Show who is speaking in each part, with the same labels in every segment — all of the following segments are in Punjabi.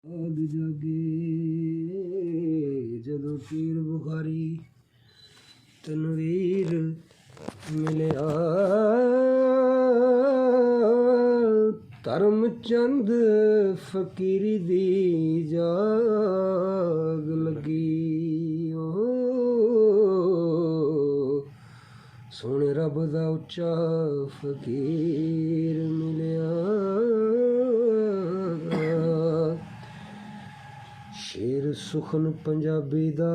Speaker 1: ਆਗ ਜਾਗੇ ਜਦੋਂ ਪੀਰ ਬੁਖਾਰੀ ਤਨਵੀਰ ਮਿਲਿਆ ਧਰਮ ਚੰਦ ਫਕੀਰੀ ਦੀ ਜਾਗ ਲੱਗੀ ਓ ਸੋਹਣੇ ਰੱਬ ਦਾ ਉੱਚਾ ਫਕੀਰ ਮਿਲਿਆ ਸ਼ੇਰ ਸੁਖਨ ਪੰਜਾਬੀ ਦਾ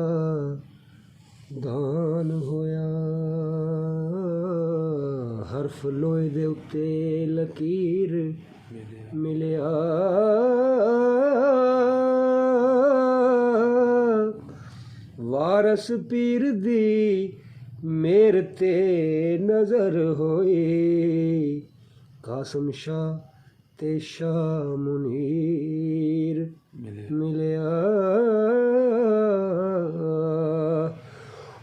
Speaker 1: ਦਾਨ ਹੋਇਆ ਹਰਫ ਲੋਹੇ ਦੇ ਉੱਤੇ ਲਕੀਰ ਮਿਲਿਆ ਵਾਰਸ ਪੀਰ ਦੀ ਮੇਰ ਤੇ ਨਜ਼ਰ ਹੋਈ ਕਾਸਮ ਸ਼ਾਹ ਤੇ ਸ਼ਾਹ ਮੁਨੀਰ ਮਿਲਿਆ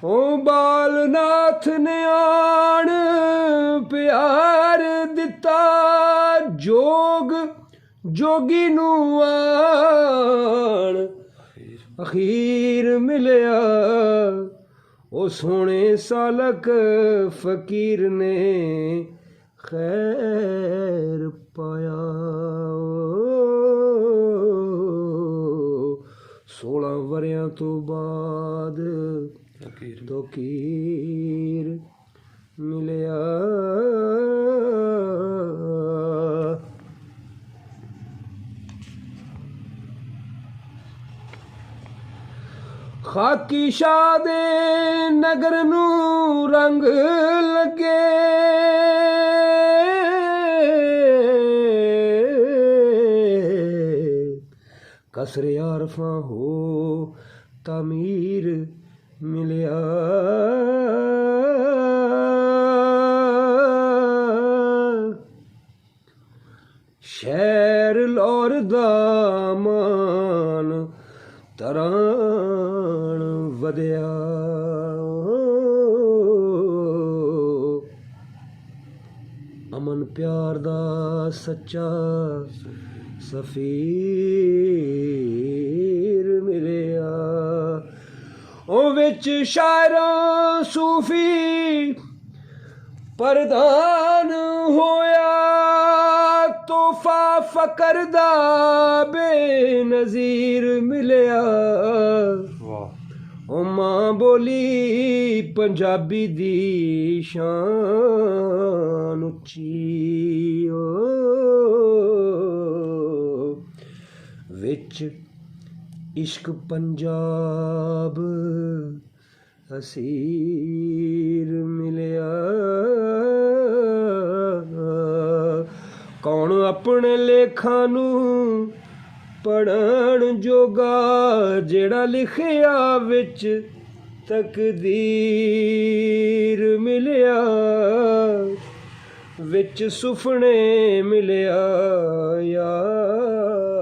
Speaker 1: ਓ ਬਾਲਨਾਥ ਨੇ ਆਣ ਪਿਆਰ ਦਿੱਤਾ ਜੋਗੀ ਨੂੰ ਆਣ ਅਖੀਰ ਮਿਲਿਆ ਓ ਸੋਹਣੇ ਸਾਲਕ ਫਕੀਰ ਨੇ ਖੈਰ ਪਾਇਆ 16 ਵਰਿਆਂ ਤੋਂ ਬਾਅਦ ਫਕੀਰ ਮਿਲਿਆ ਖਾਕੀ ਸ਼ਾਹ ਦੇ ਨਗਰ ਨੂੰ ਰੰਗ ਲੱਗੇ ਕਸਰੇ ਆਰਫਾਂ ਹੋ ਤਾਮੀਰ ਮਿਲਿਆ ਸ਼ਹਿਰ ਲਾਹੌਰ ਦਾ ਮਾਨ ਤਰਾਣ ਵਧਿਆ ਅਮਨ ਪਿਆਰ ਦਾ ਸੱਚਾ ਸਫੀਰ ਮਿਲਿਆ ਉਹ ਵਿੱਚ ਸ਼ਾਇਰਾਂ ਸੂਫੀ ਪ੍ਰਧਾਨ ਹੋਇਆ ਤੋਹਫਾ ਫਕਰ ਦਾ ਬੇਨਜ਼ੀਰ ਮਿਲਿਆ ਉਹ ਮਾਂ ਬੋਲੀ ਪੰਜਾਬੀ ਦੀ ਸ਼ਾਨ ਉੱਚੀ ਵਿੱਚ ਇਸ਼ਕ ਪੰਜਾਬ ਅਸੀਰ ਮਿਲਿਆ ਕੌਣ ਆਪਣੇ ਲੇਖਾਂ ਨੂੰ ਪੜ੍ਹਨ ਜੋਗਾ ਜਿਹੜਾ ਲਿਖਿਆ ਵਿੱਚ ਤਕਦੀਰ ਮਿਲਿਆ ਵਿੱਚ ਸੁਫਨੇ ਮਿਲਿਆ ਯਾਰ